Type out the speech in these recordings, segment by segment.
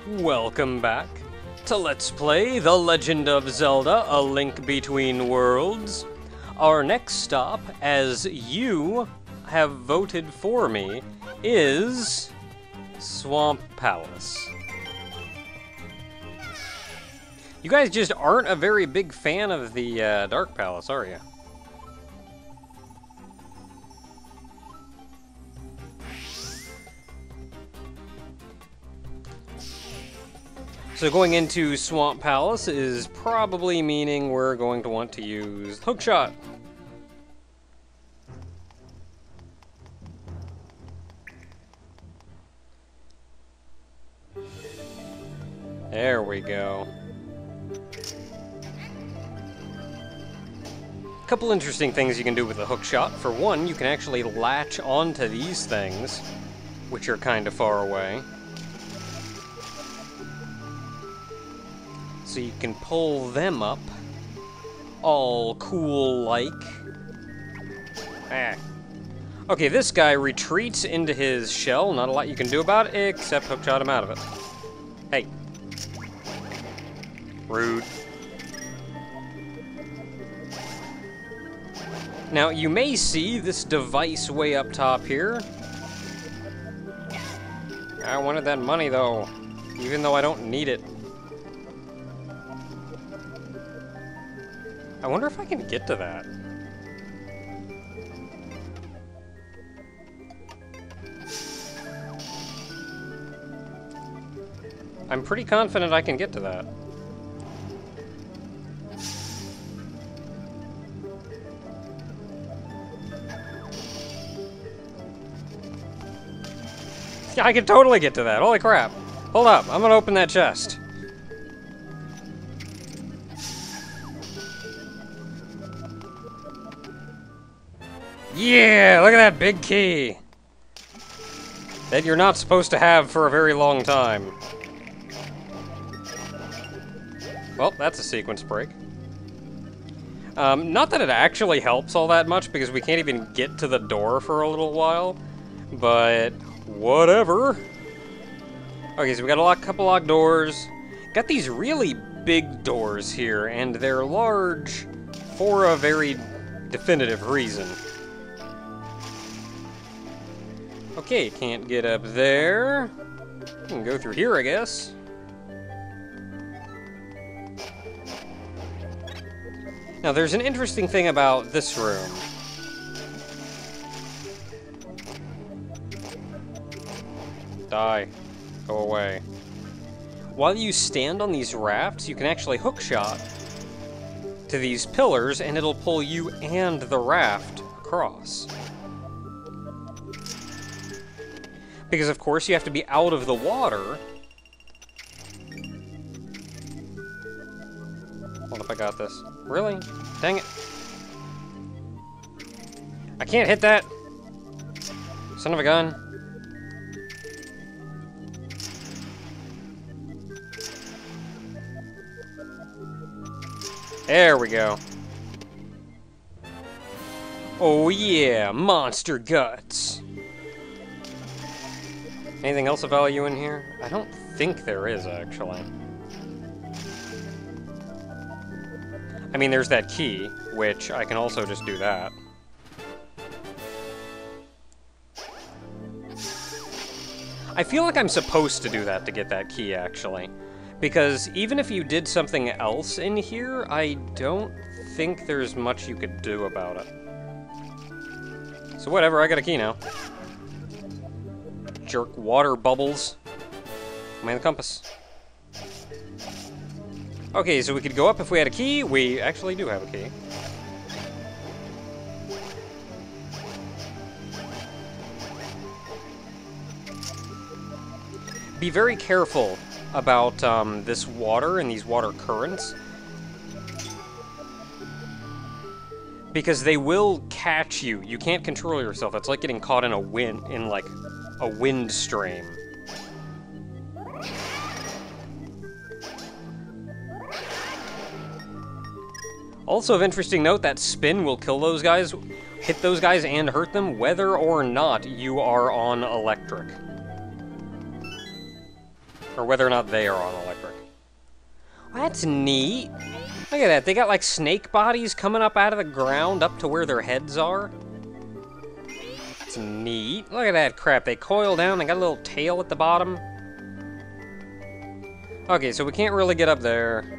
Welcome back to Let's Play The Legend of Zelda: A Link Between Worlds. Our next stop, as you have voted for me, is Swamp Palace. You guys just aren't a very big fan of the Dark Palace, are you? So going into Swamp Palace is probably meaning we're going to want to use Hookshot. There we go. A couple interesting things you can do with the Hookshot. For one, you can actually latch onto these things, which are kind of far away. So you can pull them up, all cool-like. Okay, this guy retreats into his shell. Not a lot you can do about it, except hookshot him out of it. Hey. Rude. Now, you may see this device way up top here. I wanted that money, though, even though I don't need it. I wonder if I can get to that. I'm pretty confident I can get to that. Yeah, I can totally get to that. Holy crap. Hold up, I'm gonna open that chest. Yeah, look at that big key! That you're not supposed to have for a very long time. Well, that's a sequence break. Not that it actually helps all that much, because we can't even get to the door for a little while, but whatever. Okay, so we got a couple locked doors. Got these really big doors here, and they're large for a very definitive reason. Okay, can't get up there. We can go through here, I guess. Now, there's an interesting thing about this room. Die. Go away. While you stand on these rafts, you can actually hookshot to these pillars, and it'll pull you and the raft across. Because, of course, you have to be out of the water. Hold up, I got this. Really? Dang it. I can't hit that! Son of a gun. There we go. Oh yeah, monster guts. Anything else of value in here? I don't think there is, actually. I mean, there's that key, which I can also just do that. I feel like I'm supposed to do that to get that key, actually. Because even if you did something else in here, I don't think there's much you could do about it. So whatever, I got a key now. Jerk water bubbles. Mind the compass. Okay, so we could go up if we had a key. We actually do have a key. Be very careful about this water and these water currents, because they will catch you. You can't control yourself. It's like getting caught in a wind stream. Also of interesting note, that spin will kill those guys, hit those guys and hurt them, whether or not you are on electric. Or whether or not they are on electric. Well, that's neat. Look at that. They got like snake bodies coming up out of the ground up to where their heads are. It's neat. Look at that crap. They coil down. They got a little tail at the bottom. Okay, so we can't really get up there.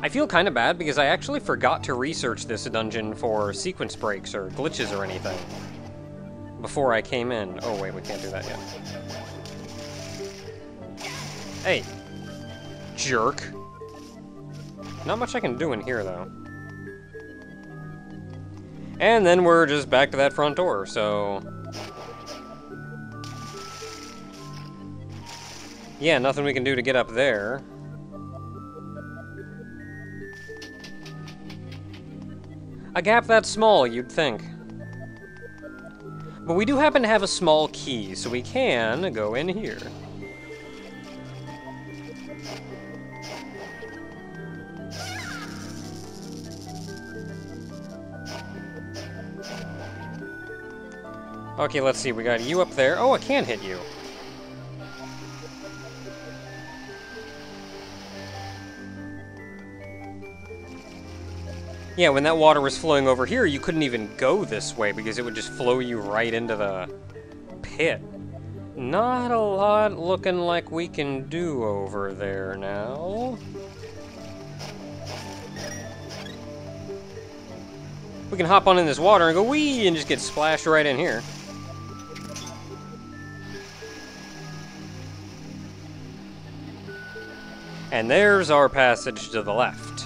I feel kind of bad because I actually forgot to research this dungeon for sequence breaks or glitches or anything before I came in. Oh wait, we can't do that yet. Hey, jerk. Not much I can do in here though. And then we're just back to that front door, so... yeah, nothing we can do to get up there. A gap that small, you'd think. But we do happen to have a small key, so we can go in here. Okay, let's see, we got you up there. Oh, I can hit you. Yeah, when that water was flowing over here, you couldn't even go this way because it would just flow you right into the pit. Not a lot looking like we can do over there now. We can hop on in this water and go wee and just get splashed right in here. And there's our passage to the left.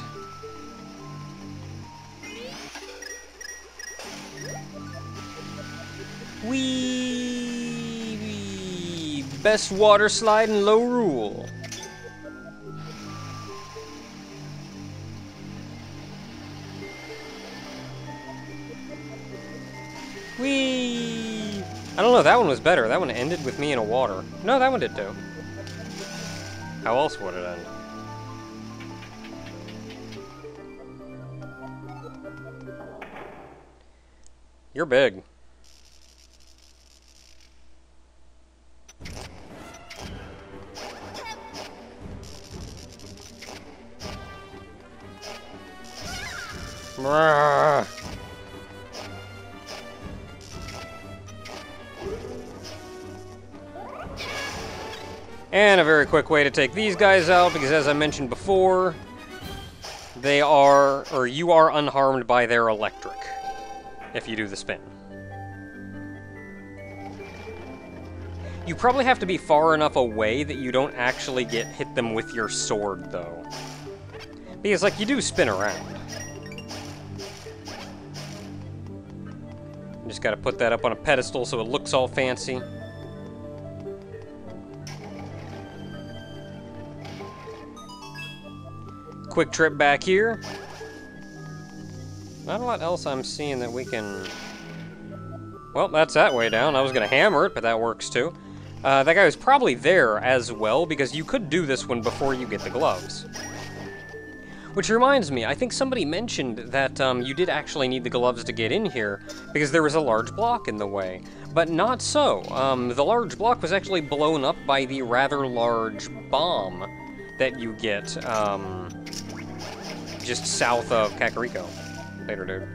Wee! Best water slide in Lorule. Wee! I don't know, that one was better. That one ended with me in a water. No, that one did too. How else would it end? You're big. Brrr. And a very quick way to take these guys out, because as I mentioned before, they are, or you are unharmed by their electric, if you do the spin. You probably have to be far enough away that you don't actually hit them with your sword, though. Because, like, you do spin around. You just gotta put that up on a pedestal so it looks all fancy. Quick trip back here. Not a lot else I'm seeing that we can... Well, that's that way down. I was gonna hammer it, but that works too. That guy was probably there as well, because you could do this one before you get the gloves. Which reminds me, I think somebody mentioned that you did actually need the gloves to get in here, because there was a large block in the way. But not so. The large block was actually blown up by the rather large bomb that you get just south of Kakariko. Later, dude.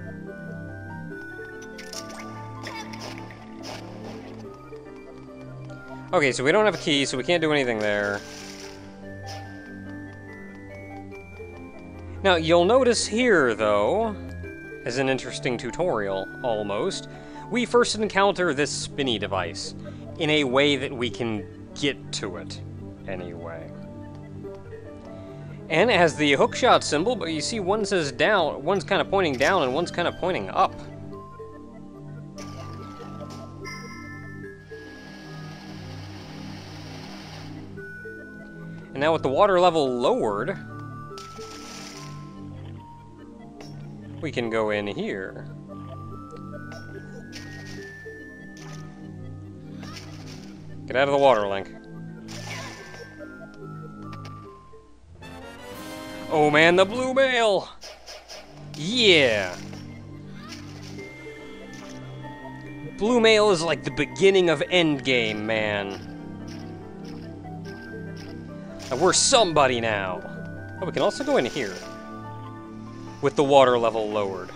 Okay, so we don't have a key, so we can't do anything there. Now, you'll notice here, though, as an interesting tutorial, almost, we first encounter this spinny device in a way that we can get to it, anyway. And it has the hookshot symbol, but you see one says down, one's kind of pointing down, and one's kind of pointing up. And now with the water level lowered, we can go in here. Get out of the water, Link. Oh man, the blue mail! Yeah! Blue mail is like the beginning of Endgame, man. And we're somebody now. Oh, we can also go in here. With the water level lowered.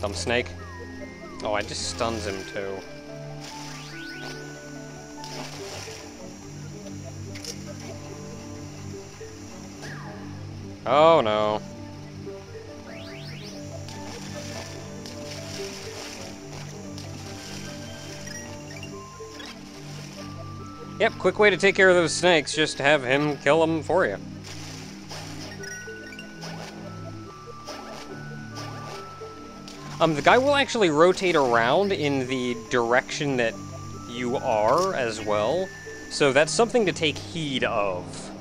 Dumb snake. Oh, I just stuns him too. Oh no. Yep, quick way to take care of those snakes, just have him kill them for you. The guy will actually rotate around in the direction that you are as well, so that's something to take heed of.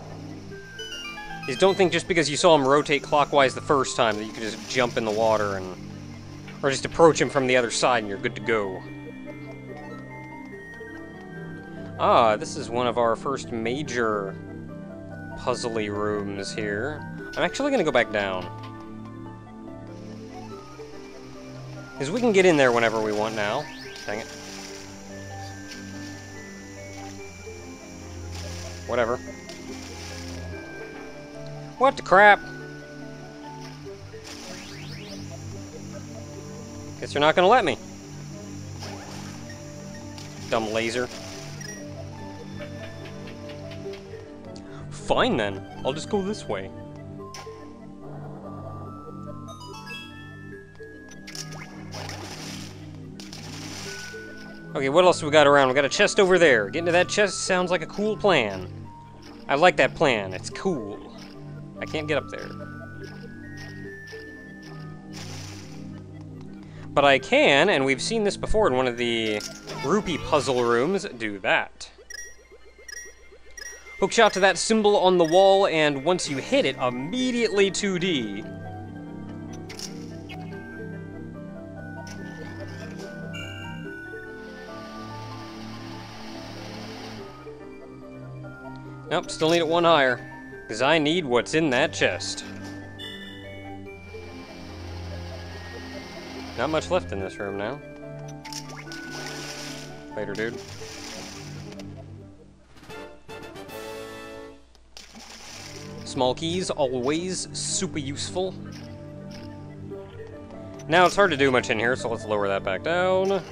Is don't think just because you saw him rotate clockwise the first time that you can just jump in the water and... or just approach him from the other side and you're good to go. Ah, this is one of our first major puzzly rooms here. I'm actually gonna go back down. Because we can get in there whenever we want now. Dang it. Whatever. What the crap? Guess you're not gonna let me. Dumb laser. Fine then. I'll just go this way. Okay, what else do we got around? We got a chest over there. Getting to that chest sounds like a cool plan. I like that plan. It's cool. I can't get up there. But I can, and we've seen this before in one of the rupee puzzle rooms, do that. Hookshot to that symbol on the wall, and once you hit it, immediately 2D. Nope, still need it one higher. Because I need what's in that chest. Not much left in this room now. Later, dude. Small keys, always super useful. Now it's hard to do much in here, so let's lower that back down.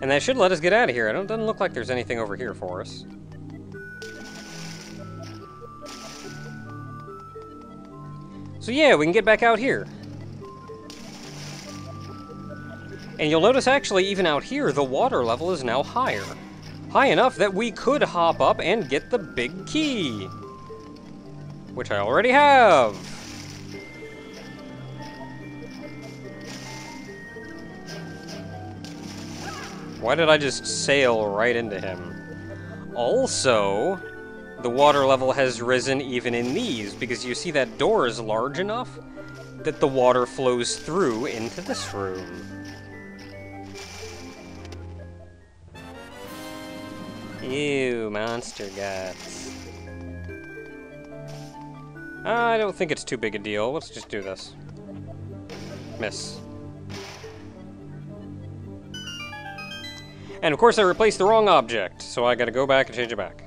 And that should let us get out of here. It doesn't look like there's anything over here for us. So yeah, we can get back out here. And you'll notice actually, even out here, the water level is now higher. High enough that we could hop up and get the big key. Which I already have. Why did I just sail right into him? Also, the water level has risen even in these, because you see that door is large enough that the water flows through into this room. Ew, monster guts. I don't think it's too big a deal. Let's just do this. Miss. And of course I replaced the wrong object, so I gotta go back and change it back.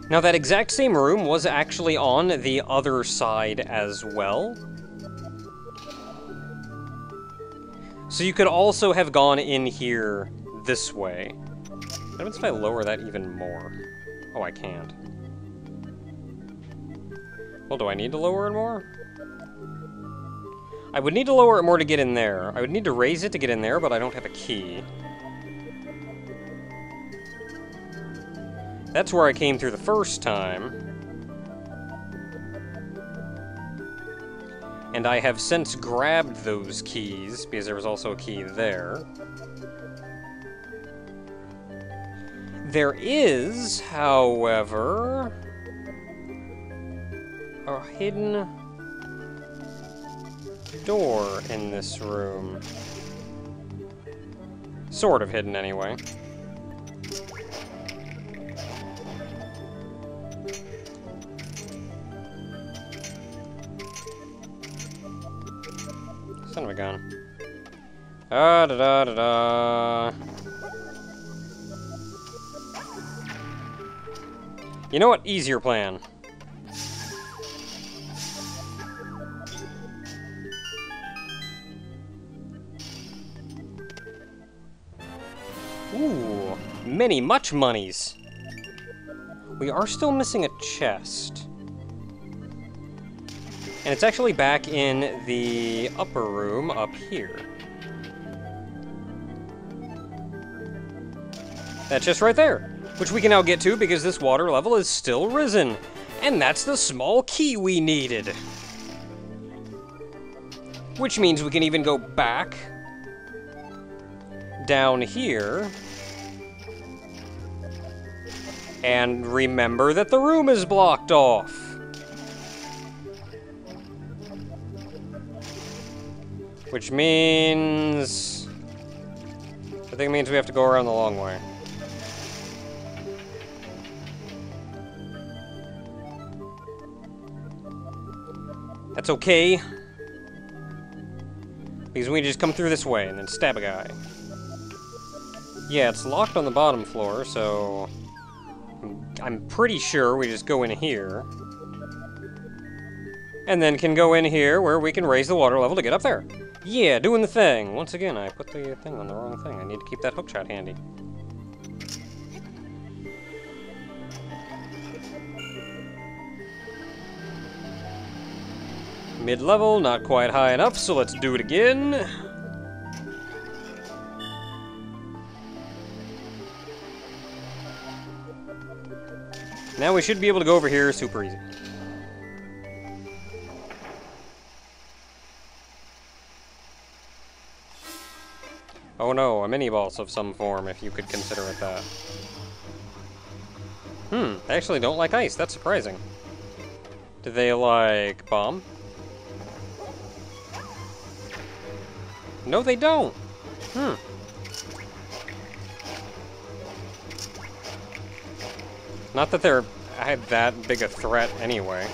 Now that exact same room was actually on the other side as well. So you could also have gone in here this way. What happens if I lower that even more? Oh, I can't. Well, do I need to lower it more? I would need to lower it more to get in there. I would need to raise it to get in there, but I don't have a key. That's where I came through the first time. And I have since grabbed those keys, because there was also a key there. There is, however, a hidden door in this room. Sort of hidden, anyway. Son of a gun. Da da da da da. You know what? Easier plan. Ooh, much monies. We are still missing a chest. And it's actually back in the upper room up here. That chest right there, which we can now get to because this water level is still risen. And that's the small key we needed. Which means we can even go back down here and remember that the room is blocked off. Which means... I think it means we have to go around the long way. That's okay. Because we just come through this way and then stab a guy. Yeah, it's locked on the bottom floor, so... I'm pretty sure we just go in here. And then can go in here where we can raise the water level to get up there. Yeah, doing the thing. Once again, I put the thing on the wrong thing. I need to keep that hookshot handy. Mid-level, not quite high enough, so let's do it again. Now we should be able to go over here super easy. Oh no, a mini-boss of some form, if you could consider it that. They actually don't like ice, that's surprising. Do they like bomb? No, they don't. Not that they're that big a threat anyway.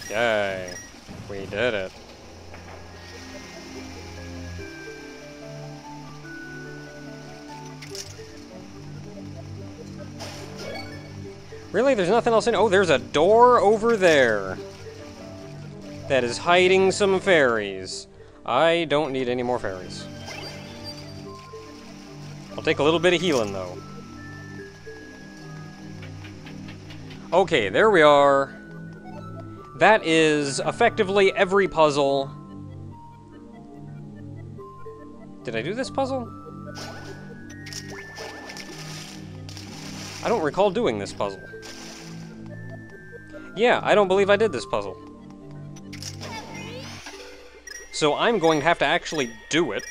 Yay. We did it. Really? There's nothing else in... Oh, there's a door over there that is hiding some fairies. I don't need any more fairies. I'll take a little bit of healing, though. Okay, there we are. That is effectively every puzzle. Did I do this puzzle? I don't recall doing this puzzle. Yeah, I don't believe I did this puzzle. So I'm going to have to actually do it.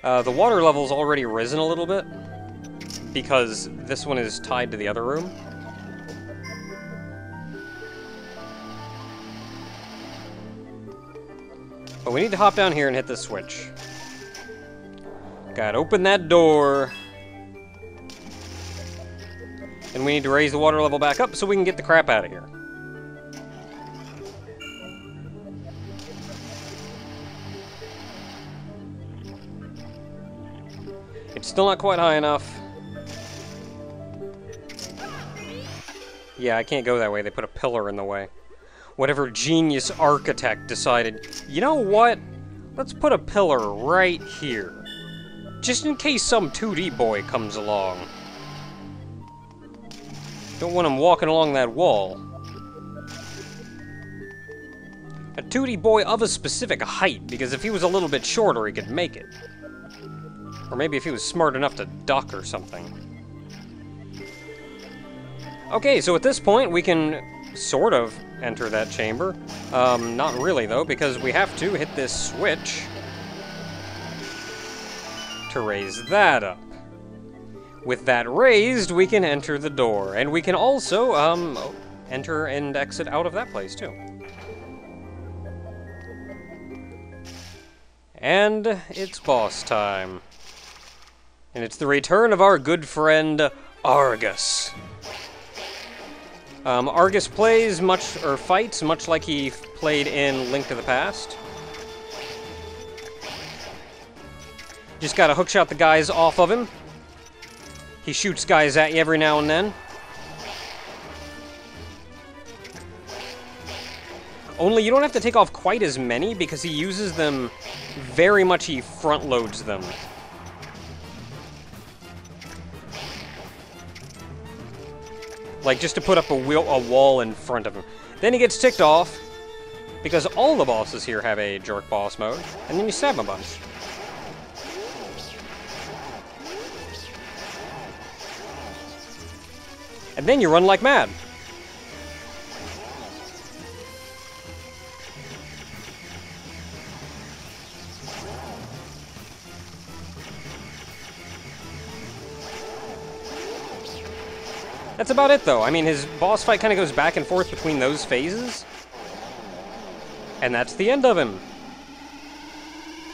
The water level's already risen a little bit, because this one is tied to the other room. But we need to hop down here and hit this switch. Gotta open that door. And we need to raise the water level back up so we can get the crap out of here. It's still not quite high enough. Yeah, I can't go that way. They put a pillar in the way. Whatever genius architect decided, you know what? Let's put a pillar right here. Just in case some 2D boy comes along. Don't want him walking along that wall. A 2D boy of a specific height, because if he was a little bit shorter, he could make it. Or maybe if he was smart enough to duck or something. Okay, so at this point, we can sort of enter that chamber. Not really, though, because we have to hit this switch to raise that up. With that raised, we can enter the door, and we can also, enter and exit out of that place, too. And it's boss time. And it's the return of our good friend, Argus. Argus plays fights much like he played in Link to the Past. Just gotta hookshot the guys off of him. He shoots guys at you every now and then. Only you don't have to take off quite as many because he uses them very much, he front loads them. Like, just to put up a wall in front of him. Then he gets ticked off, because all the bosses here have a jerk boss mode, and then you stab him a bunch. And then you run like mad. That's about it, though. I mean, his boss fight kind of goes back and forth between those phases. And that's the end of him.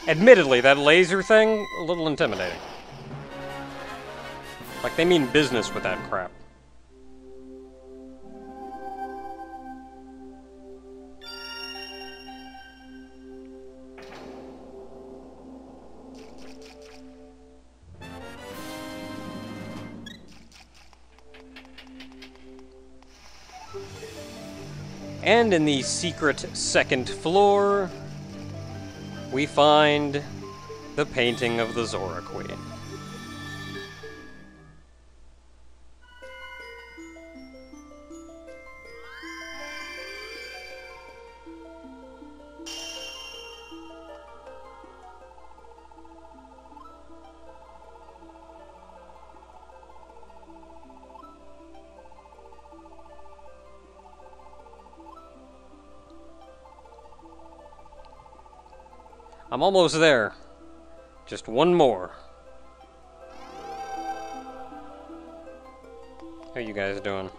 Admittedly, that laser thing, a little intimidating. Like, they mean business with that crap. And in the secret second floor, we find the painting of the Zora Queen. I'm almost there. Just one more. How you guys doing?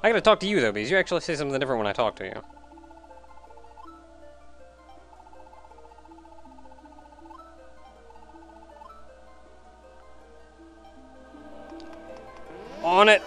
I gotta talk to you, though, because you actually say something different when I talk to you. On it!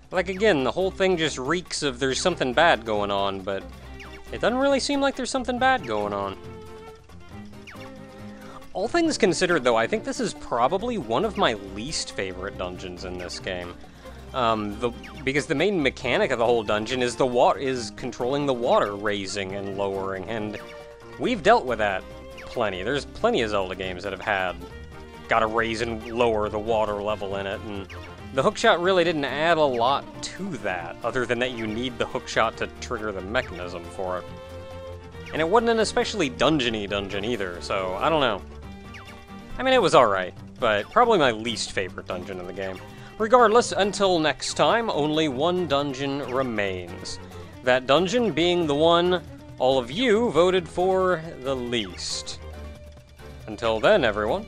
Like, again, the whole thing just reeks of there's something bad going on, but it doesn't really seem like there's something bad going on. All things considered, though, I think this is probably one of my least favorite dungeons in this game. Because the main mechanic of the whole dungeon is controlling the water raising and lowering, and we've dealt with that plenty. There's plenty of Zelda games that have gotta raise and lower the water level in it, and the hookshot really didn't add a lot to that, other than that you need the hookshot to trigger the mechanism for it. And it wasn't an especially dungeony dungeon either, so I don't know. I mean, it was alright, but probably my least favorite dungeon in the game. Regardless, until next time, only one dungeon remains. That dungeon being the one all of you voted for the least. Until then, everyone.